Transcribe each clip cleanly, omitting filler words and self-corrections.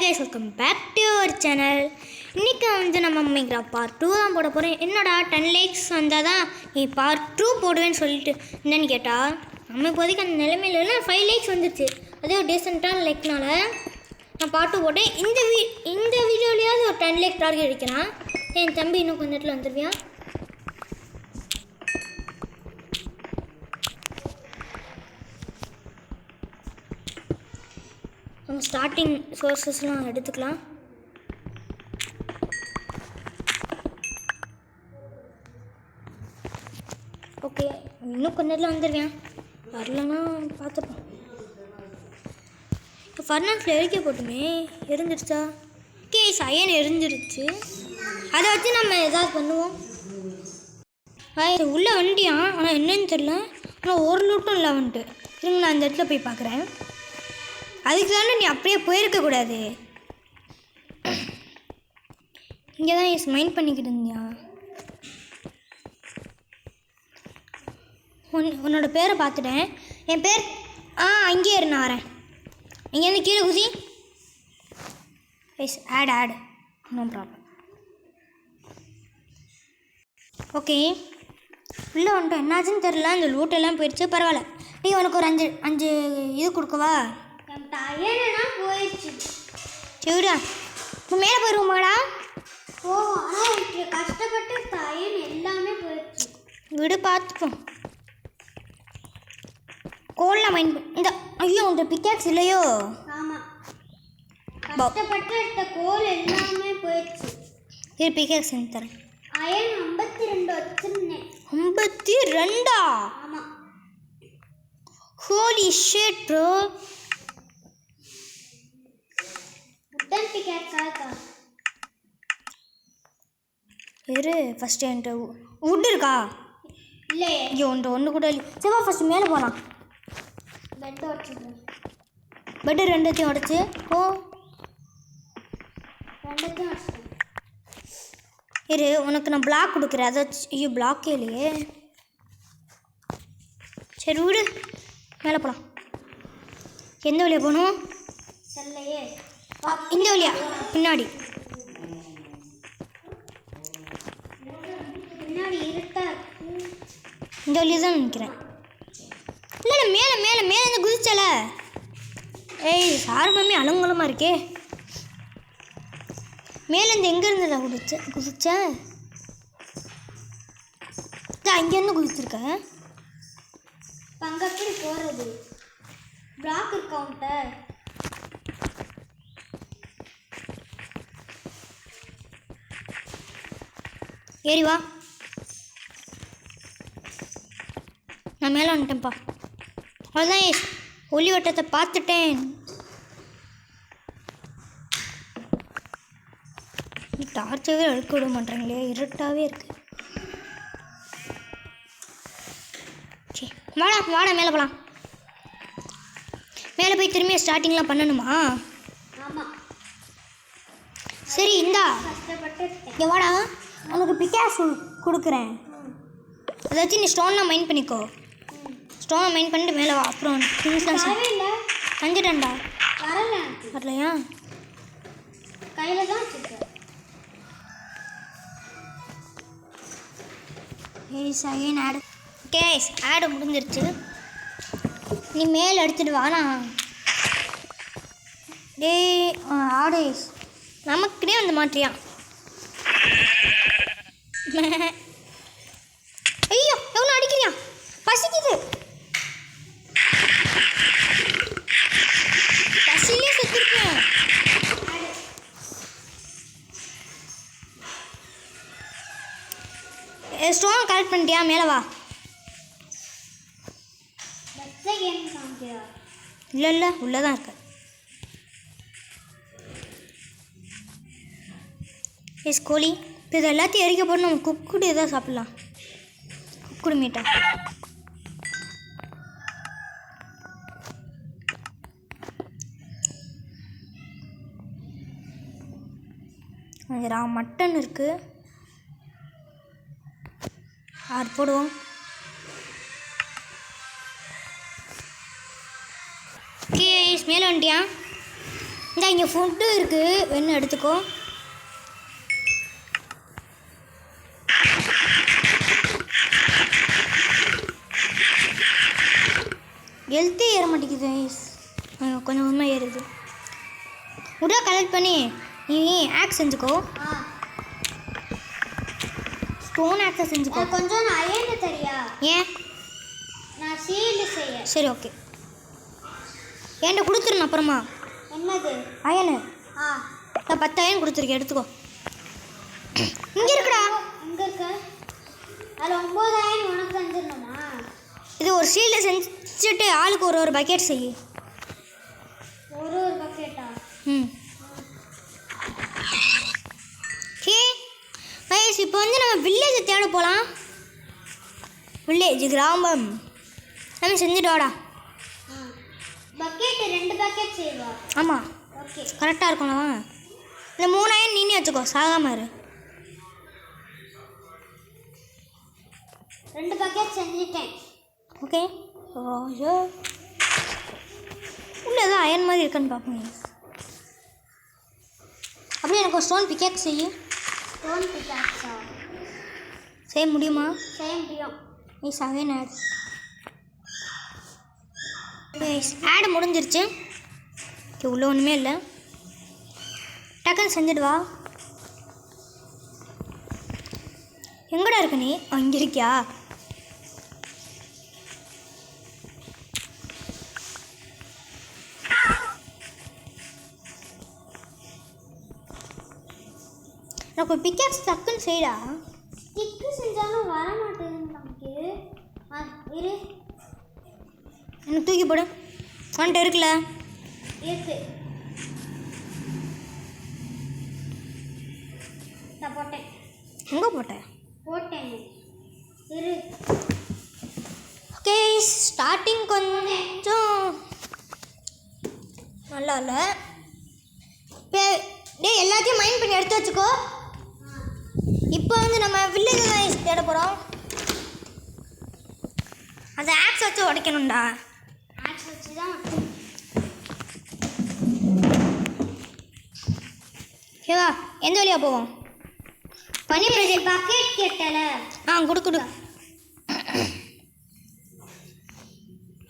Guys welcome back to our channel. இன்றைக்கி வந்து நம்ம மைன்கிராஃப்ட் பார்ட் 2 தான் போட போகிறேன். என்னடா 10 லைக்ஸ் வந்தால் தான் நீ பார்ட் 2 போடுவேன்னு சொல்லிட்டு என்னன்னு கேட்டால், நம்ம இப்போதைக்கு அந்த நிலைமையில் இல்லை. 5 லைக்ஸ் வந்துச்சு, அதே ஒரு டீசெண்டான லைக்னால நான் பார்ட் 2 போட்டேன். இந்த வீடியோலையாவது ஒரு 10 லைக் டார்கெட் அடிக்கிறான். என் தம்பி இன்னும் கொஞ்ச நேரத்தில் வந்துடுவியா? நம்ம ஸ்டார்டிங் சோர்ஸஸ்லாம் எடுத்துக்கலாம். ஓகே, இன்னும் கொஞ்ச நேரத்தில் வந்துடுவேன். வரலன்னா பார்த்துப்போம். இப்போ ஃபர்னான்ஸில் எரிக்க போட்டுமே எரிஞ்சிருச்சா? Okay, iron எரிஞ்சிருச்சு. அதை வச்சு நம்ம எதாவது பண்ணுவோம். உள்ளே வண்டியா, ஆனால் என்னன்னு தெரில. ஆனால் ஒரு லூட்டும் இல்லை வந்துட்டு. திரும்ப நான் அந்த இடத்துல போய் பார்க்குறேன். அதுக்கு தானே நீ அப்படியே போயிருக்கக்கூடாது. இங்கே தான் எஸ் மைண்ட் பண்ணிக்கிட்டு இருந்தியா? உன்னோட பேரை பார்த்துட்டேன். என் பேர் அங்கேயே இரு, நான் வரேன். இங்கேருந்து கீழே குதி. Yes ad no problem. Okay, உள்ளே வந்துட்டோம். என்னாச்சுன்னு தெரில, அந்த லூட்டெல்லாம் போயிடுச்சு. பரவாயில்ல. நீ உனக்கு ஒரு அஞ்சு இது கொடுக்கவா? போயிடுச்சு. சரிடா, இப்போ மேலே போயிடுவோமாடா? ஆனால் கஷ்டப்பட்டு தயன் எல்லாமே போயிடுச்சு. விடு, பார்த்துப்போம். கோல்லாம் மைண்ட் இந்த ஐயோ, உங்க பிக்காக்ஸ் இல்லையோ? ஆமாம், கஷ்டப்பட்டு எடுத்த கோல் எல்லாமே போயிடுச்சு. இது பிக்காக்ஸ் எனக்கு தரேன். அயன் 52 வச்சுருந்தேன். 52? ஆமாம். Holy shit bro. இரு, ஃபஸ்ட்டு என்கிட்ட வுட் இருக்கா? இல்லை. ஐயோ, உன்ட்ட ஒன்று கூட இல்லை. சரிவா, ஃபஸ்ட்டு மேலே போகலாம். பெட்டை உடச்சிடுறேன். பெட்டு ரெண்டுத்தையும் உடச்சி ரெண்டுத்தையும் உடச்சிட்டேன். இரு, உனக்கு நான் பிளாக் கொடுக்குறேன். அதை வச்சு ஐயோ, பிளாக்கே இல்லையே. சரி விடு, மேலே போகலாம். எந்த வழியாக போகணும்? சரிலையே, இந்த வழியா? பின்னாடி இருட்டா இந்த வழியாக தான் நினைக்கிறேன். இல்லை மேலே மேலே மேலே இருந்து குதிச்சல. ஏய் சார், மம்மி அலங்கலமாக இருக்கே. மேலேருந்து எங்கே இருந்துடா குதிச்சேன்? அங்கேருந்து குதிச்சிருக்கேன். அங்கே எப்படி போகிறது? பிளாக் இருக்கவுண்ட. ஏறி வா. நான் மேலே வந்துட்டேன்ப்பா. அவ்வளோதான் ஏஸ், ஒளி வட்டத்தை பார்த்துட்டேன். டார்ச்சவே எடுக்க விட மாட்டேங்களே, இருட்டாகவே இருக்கு. சரி வாடா மேலே போகலாம். மேலே போய் திரும்பி ஸ்டார்டிங்லாம் பண்ணணுமா? ஆமாம். சரி இந்தா, இங்கே வாடா, உனக்கு பிக்காஸ் கொடுக்குறேன். அதை வச்சு நீ ஸ்டோன்லாம் மைண்ட் பண்ணிக்கோ. ஸ்டோனை மைண்ட் பண்ணிட்டு மேலே வா. அப்புறம் திங்ஸ்லாம் வந்துட்டேன்டா. வரலையா? கையில் தான் வச்சுருக்கேன். ஏஸ் அகைன் ஆடு. கேஸ் ஆடு முடிஞ்சிருச்சு. நீ மேலே எடுத்துகிட்டு வாண்ணா. டே ஆடு நமக்குனே வந்து மாட்டியா? ஐயோ, எவனும் அடிக்கிறியா? பசிக்குது. பசிலே செத்துருக்கேன். ஸ்டோன் கலெக்ட் பண்ணிட்டியா? மேலே வா. இல்லை உள்ளே தான் இருக்கு. எஸ் கோழி. இப்போ இது எல்லாத்தையும் எரிக்க போட்டு நம்ம குக்குடு எதாவது சாப்பிட்லாம். குக்குடு மீட்டா. மட்டன் இருக்குது, அது போடுவோம். ஓகே, மேலே வந்துட்டியா? இந்த இங்கே ஃபுட்டு இருக்குது, வேணும் எடுத்துக்கோ. ஹெல்த்தே ஏற மாட்டேங்குது, கொஞ்சம் கொஞ்சமாக ஏறுது. உடா கலெக்ட் பண்ணி நீ ஆக்ஸ் செஞ்சுக்கோ. ஸ்டோன் ஆக்ஸை செஞ்சுக்கோ. கொஞ்சம் நான் அயன் தெரியா? ஏன்? நான் ஷீல்டு செய்ய. சரி ஓகே, என்கிட்ட கொடுத்துருணும் அப்புறமா. என்னது? அயனு. ஆ, நான் 10 அயன் கொடுத்துருக்கேன், எடுத்துக்கோ. இங்கே இருக்குடா. இங்கே இருக்கு. அதில் 9 அயன் உனக்கு தந்துடணுமா? இது ஒரு ஷீல்டை செஞ்சுட்டு ஆளுக்கு ஒரு பக்கெட் செய். ஒரு பக்கெட்டா? ம். ஓகே கைஸ், இப்போ வந்து நம்ம வில்லேஜை தேட போகலாம். வில்லேஜ், கிராமம் நம்ம செஞ்சுட்டோடா. பக்கெட் 2 பக்கெட் செய்வா? ஆமாம், ஓகே, கரெக்டாக இருக்கணும். இந்த 3 அயன் நீனே வச்சுக்கோ, சாகாம இரு. 2 பக்கெட் செஞ்சுட்டேன். ஓகே, உள்ள ஏதோ அயன் மாதிரி இருக்கான்னு பார்ப்போம். அப்படியே எனக்கு ஒரு ஸ்டோன் பிக்கேக் செய்ய. ஸ்டோன் பிக்காக்ஸா? செய்ய முடியுமா? செய்ய முடியும். Please again ad. ஆட் முடிஞ்சிருச்சு. ஓகே, உள்ள ஒன்றுமே இல்லை. டக்குன்னு செஞ்சுட்டு வா. எங்கடா இருக்க நீ? இங்கே இருக்கியா? எனக்கு ஒரு பிக்காக்ஸ் டக்குன்னு செய்டா. ஸ்டிக்கு செஞ்சாலும் வர மாட்டேங்குது நமக்கு. இரு, எனக்கு தூக்கி போடு. வந்துட்டு இருக்குல்ல? இருக்கு. நான் போட்டேன். எங்கே போட்டேன்? போட்டேன், இரு. ஓகே, ஸ்டார்டிங் கொஞ்சம் நல்லா இல்லை. இப்போ டேய் எல்லாத்தையும் மைண்ட் பண்ணி எடுத்து வச்சுக்கோ. இப்போ வந்து நம்ம வில்லேஜ் தேட போகிறோம். அந்த ஆக்ஸ் வச்சு உடைக்கணும்டா. ஆக்ஸ் வச்சு தான். ஓகேவா? எந்த வழியாக போவோம்? பனி பிரதேசம். பக்கெட் கேட்டல. கொடு.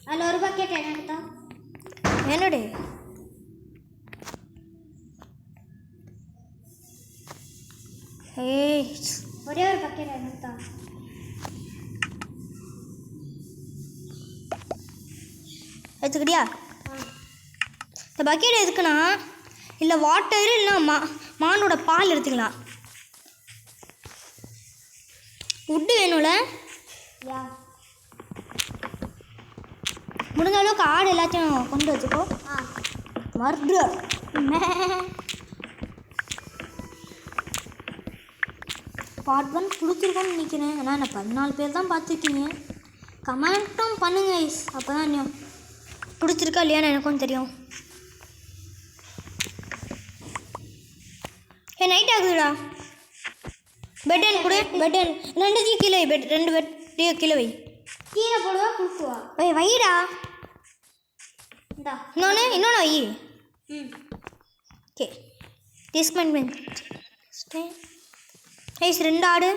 அதில் ஒரு பக்கெட் என்னட்டா? என்னடி? ஏய், ஒரே ஒரு பக்கெட் என்னட்டா? எடுத்துக்கிட்டியா? இந்த பக்கெட் எதுக்குன்னா, இல்லை வாட்டரு இல்லைன்னா மானோட பால் எடுத்துக்கலாம். உட்டு வேணும்ல? யா, முடிஞ்ச அளவுக்கு ஆடு எல்லாத்தையும் கொண்டு வச்சுக்கோ. மர்டர். பார்ட் 1 பிடிச்சிருக்கோன்னு நினைக்கிறேன். ஆனால் நான் 14 பேர் தான் பார்த்துருக்கீங்க. கமெண்ட்டும் பண்ணுங்க ஐஸ், அப்போ தான் இன்னும் பிடிச்சிருக்கா இல்லையான்னு எனக்கும் தெரியும். நைட் ஆகுதுடா. பெட் என் கொடு. பெட் என் 2 கீழே வை. 2 பெட் கீழே வை. கீழே போடுவா கொடுக்குவா? வைடா. இந்தா இன்னொன்று வை. ஓகே, டிஸ்மெண்ட் ஐஸ் 2 ஆடு.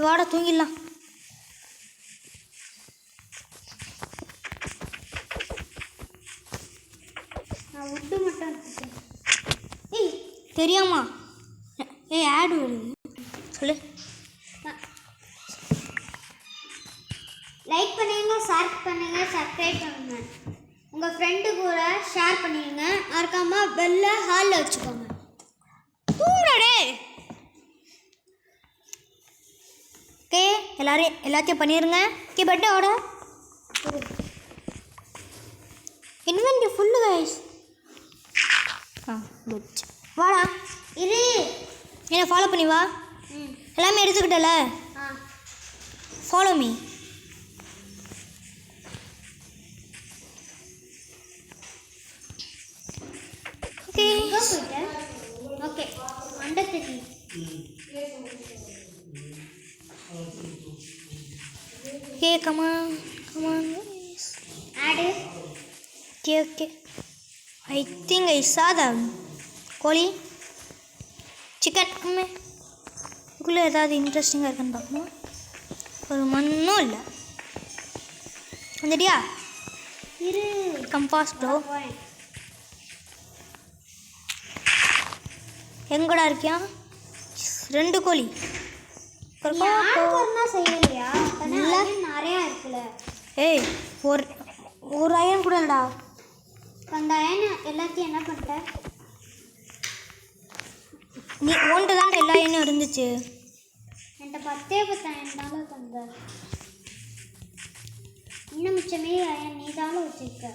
வாடா தூங்கிடலாம். நான் உட்டு மட்டும் எடுத்துட்டேன். தெரியாமா? ஆடு வருது, சொல்லு. லைக் பண்ணுங்க, ஷேர் பண்ணுங்க, சப்ஸ்கிரைப் பண்ணுங்க. உங்கள் ஃப்ரெண்டு கூட ஷேர் பண்ணிடுங்க. மறக்காமல் பெல்லை ஹாலில் வச்சுக்கோங்க. தூங்குறாடே. ஓகே, எல்லாத்தையும் பண்ணிடுங்க. ஓகே, பெட்டோட இன்வென்ட்ரி ஃபுல்லு கைஸ். குட். வாடா. இரு, என்ன ஃபாலோ பண்ணி வா. எல்லாமே எடுத்துக்கிட்டல. Follow me. ஓகே ஓகே, மண்டை தெரியும். Okay, come on. Yes. ஆடு Okay. I think I saw the கோழி சிக்கன் அம்மே இதுக்குள்ளே ஏதாவது இன்ட்ரெஸ்டிங்காக இருக்குன்னு பார்க்கணும். ஒரு மண்ணும் இல்லை. வந்துட்டியா? இரு கம்பாஸ் ப்ரோ. போறேன். எங்கடா இருக்கியா? 2 கோழி. நீ ஆடு ஒன்றா செய்யலையா? இல்லை நிறையா இருக்குல்ல. ஏய் ஒரு அயன் கூட இல்லைடா. அந்த அயன் எல்லாத்தையும் என்ன பண்ணிட்ட? நீ ஒன்று தான் எல்லா அயனும் இருந்துச்சு. என்கிட்ட 10 அயன் தந்த. இன்னும் மிச்சமே அயன் நீ தானே வச்சிருக்க.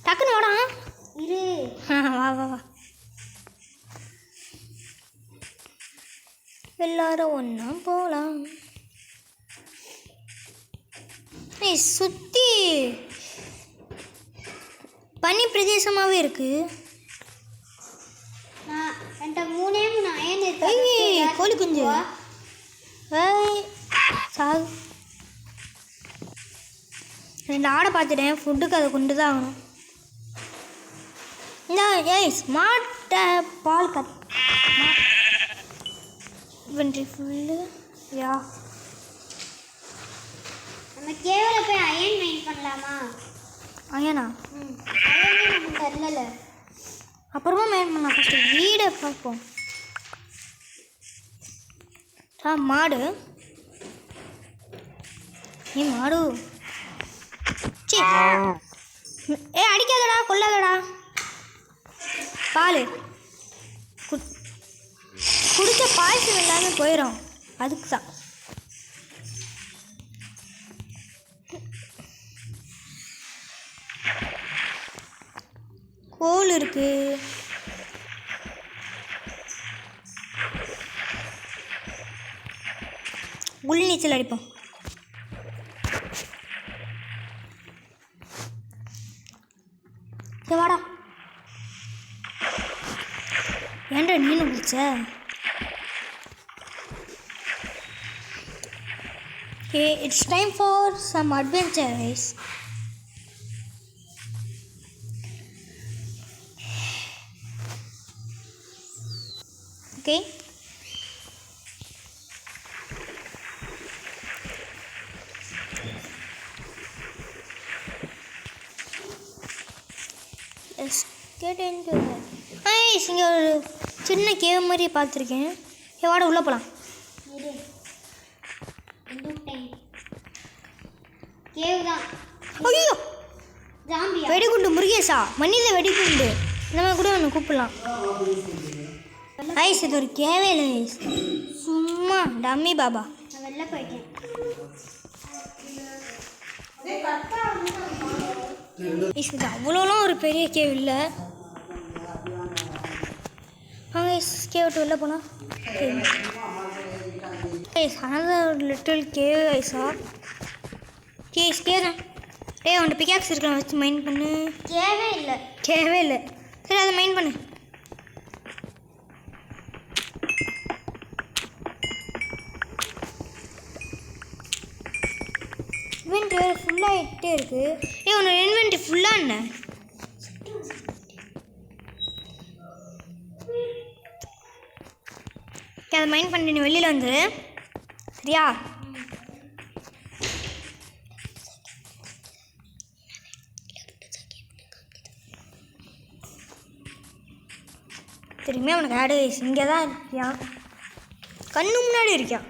டக்குன்னு வாடா. இரு வா வா வா. எல்லாரும் ஒன்றா போகலாம். ஏய் சுற்றி பனி பிரதேசமாகவே இருக்குது. நான் என்கிட்ட 3 அயன் இருக்கு. ஏய் கோழி குஞ்சு. ஏய் சாகு. 2 ஆடை பார்த்துட்டேன். ஃபுட்டுக்கு அதை கொண்டு தான் ஆகணும். இந்த ஏய் ஸ்மார்ட் பால் கட் இன்வென்ட்ரி ஃபுல்லு. யா நம்ம கேவல போய் அயன் மைண்ட் பண்ணலாமா? அயனா? அயன் நமக்கு தெரியல. அப்புறமா மெயின் பண்ணலாம். ஃபஸ்ட்டு வீடை பார்ப்போம். மாடு. ஏ மாடு சே ஏ அடிக்காதடா கொல்லாதடா. பால் குடிச்ச பாயசம் எல்லாமே போயிடும். அதுக்கு தான் கோல் இருக்கு. உள் நீச்சல் அடிப்போம். சரி வாடா. ஏன்டா நீனு குடிச்ச? Okay, it's time for some adventures. Okay. Let's get into it. Nice. இங்கே ஒரு சின்ன கேவ் மாதிரி பார்த்துருக்கேன். வாட உள்ளே போகலாம். இரு வந்துட்டேன். கேவ் தான். ஐயோ ஜாம்பியா? வெடிகுண்டு முருகேசா. மனித வெடிகுண்டு இந்த மாதிரி கூட ஒன்று கூப்பிடலாம். ஐஸ் இது ஒரு கேவே இல்லை ஐஸ். சும்மா டம்மி பாபா. நான் வெளில போயிட்டேன். ஐஸ் இது அவ்வளோலாம் ஒரு பெரிய கேவ் இல்லை. வாங்க ஐஸ் கேவ் விட்டு வெளில போகலாம். ஐஸ் அனதர் லிட்டில் கேவ் ஐஸா. கேஸ் கேதான். ஏய் அவன்கிட்ட பிகாக்ஸ் இருக்கலாம் வச்சு மைண்ட் பண்ணு. கேவே இல்லை. கேவே இல்லை. சரி அதை மைண்ட் பண்ணு. இன்வென்ட்ரி ஃபுல்லாகிட்டே இருக்குது. ஏய் உன்னோட இன்வென்ட்ரி ஃபுல்லாக என்ன? அதை மைண்ட் பண்ணி நீ வெளியில் வந்துடு. சரியா? திரும்பி அவனுக்கு ஆடு இங்கே தான் இருக்கியா? கண்ணு முன்னாடி இருக்கியா?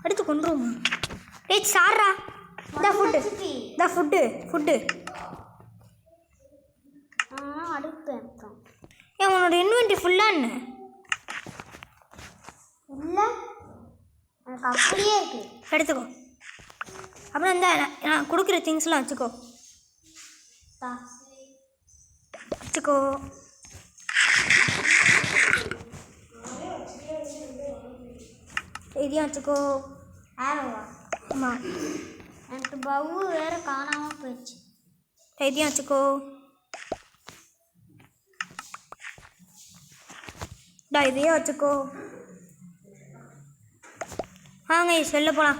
அடுத்து கொண்டுருவோமா? டேய் சாரா இந்த ஃபுட்டு அடுப்பேன் அப்புறம். ஏன் உன்னோட இன்வென்ட்ரி ஃபுல்லாக என்ன? இல்லை எனக்கு அப்படியே இருக்கு. எடுத்துக்கோ. அப்புறம் இந்த நான் கொடுக்குற திங்ஸ்லாம் வச்சுக்கோ. வச்சுக்கோ. இதையும் வச்சுக்கோ. ஆரோவா? ஆமாம். எனக்கு பவு வேறு காணாமல் போயிடுச்சு. இதையும் வச்சுக்கோ. இதையே வச்சுக்கோ. வாங்க வெளில போகலாம்.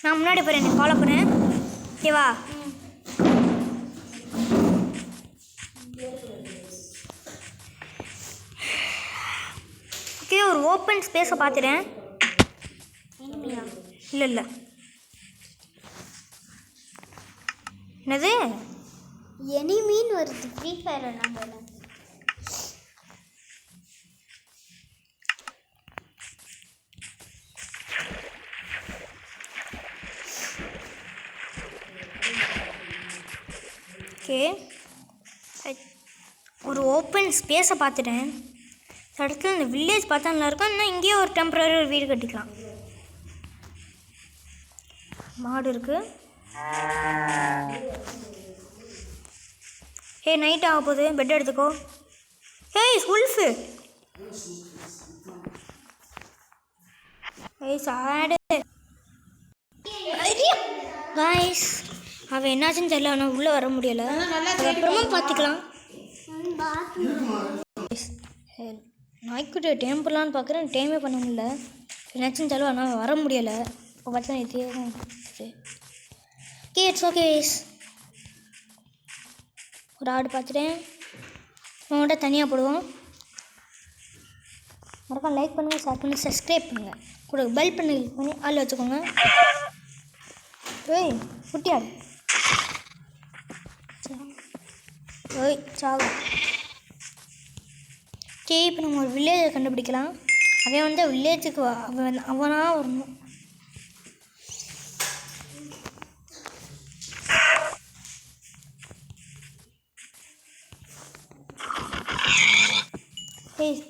நான் முன்னாடி போகிறேன், என்னை ஃபாலோ பண்ணு. ஓகேவா? ஓகே, ஒரு ஓப்பன் ஸ்பேஸை பார்த்துட்டேன். இல்லை இல்லை, என்னது எனிமீன் வருது ஃப்ரீ ஃபயர் நம்ம. ஓகே, ஒரு ஓப்பன் ஸ்பேஸை பார்த்துட்டேன். இடத்துல இந்த வில்லேஜ் பார்த்தா நல்லாயிருக்கும். இன்னும் இங்கேயே ஒரு டெம்பரரி ஒரு வீடு கட்டிக்கலாம். மாடு இருக்குது. நைட் ஆக போகுது, பெட் எடுத்துக்கோ. உல்ஃபு சாடு காய்ஸ். அவன் என்னாச்சுன்னு தெரியல, ஆனால் உள்ளே வர முடியலை. அப்புறமா பார்த்துக்கலாம். நாய்க்குட்டி டேம் பண்ணலான்னு பார்க்குறேன், டேமே பண்ண முடியல. என்னாச்சுன்னு தெரியல, ஆனால் வர முடியலை. இப்போ பார்த்தா இதே இட்ஸ் ஓகே. ஒரு ஆடு பார்த்துட்டேன். உங்கள்கிட்ட தனியாக போடுவோம். மறக்காம லைக் பண்ணுங்கள், ஷேர் பண்ணுங்கள், சப்ஸ்கிரைப் பண்ணுங்கள். கூட பெல் பண்ணி கிளிக் பண்ணி ஆள் வச்சுக்கோங்க. குட்டி ஆடு சாவு. இப்போ நம்ம ஒரு வில்லேஜை கண்டுபிடிக்கலாம். அவன் வந்து வில்லேஜுக்கு அவனாக வரணும்.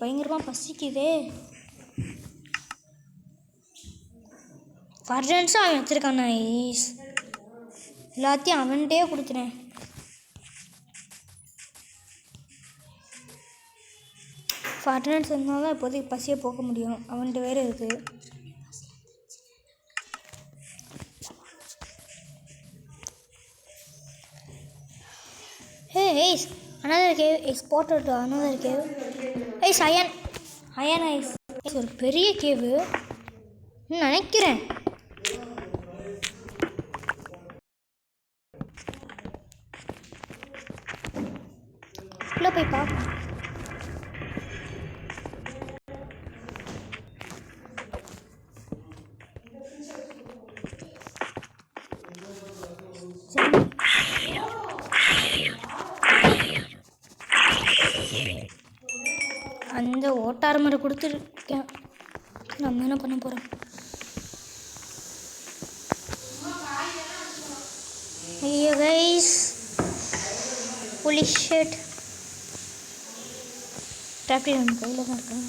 பயங்கரமாக பசிக்குதே. ஃபர்ஜன்ஸும் அவன் வச்சுருக்கான். நைஸ், எல்லாத்தையும் அவன்கிட்டே கொடுத்துறேன். ஃபர்ஜன்ஸ் இருந்தால் தான் இப்போதைக்கு பசியை போக்க முடியும். அவன்கிட்ட வேறு இருக்குது. another cave exported to another cave. Iron ice ஒரு பெரிய கேவு நினைக்கிறேன். உள்ள போய் பார்ப்போம். அந்த ஓட்டார மரம் கொடுத்துருக்கேன். நம்ம என்ன பண்ண போகிறோம்? ஐயோ கைஸ், புலி ஷர்ட் ட்ராப்டி நம்ம கையில் தான் இருக்கேன்.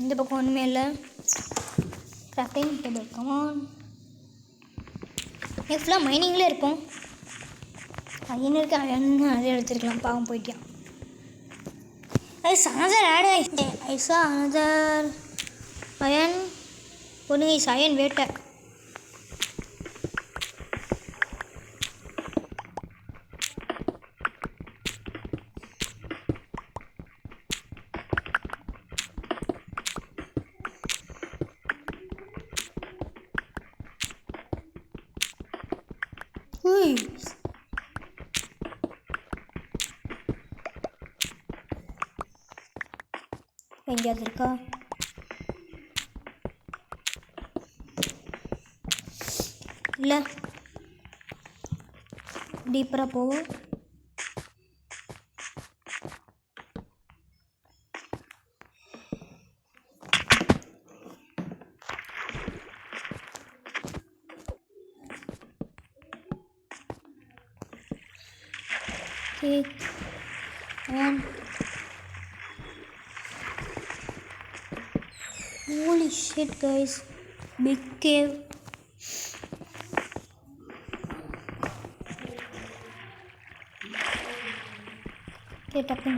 இந்த பக்கம் ஒன்றுமே இல்லை. Grafting table come on. ஃபுல்லாக மைனிங்கில் இருப்போம். அயன் இருக்கு, அயன் நிறைய எடுத்துருக்கலாம். பாவம் போயிட்டான். அனதர் ஆட் ஐசா அனதர் அயன் ஒன்று அயன் வேட்டை. எங்கேயாவது இருக்கா? இல்லை, டீப்பராக போவோம். And holy shit guys, big cave. Get up in.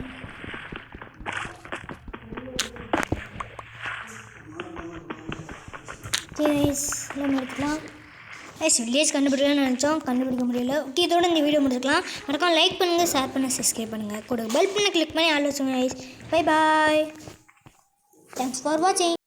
Okay guys எல்லாமே எடுத்துக்கலாம் கைஸ் வில்லேஜ் கண்டுபிடிக்கலாம்னு நினச்சோம் கண்டுபிடிக்க முடியல. ஓகே இதோட இந்த வீடியோ முடிச்சுக்கலாம். மறக்காம லைக் பண்ணுங்கள், ஷேர் பண்ணுங்கள், சப்ஸ்கிரைப் பண்ணுங்கள், கூட பெல் பண்ண கிளிக் பண்ணி ஆல் வச்சுங்க guys. Bye bye, thanks for வாட்சிங்.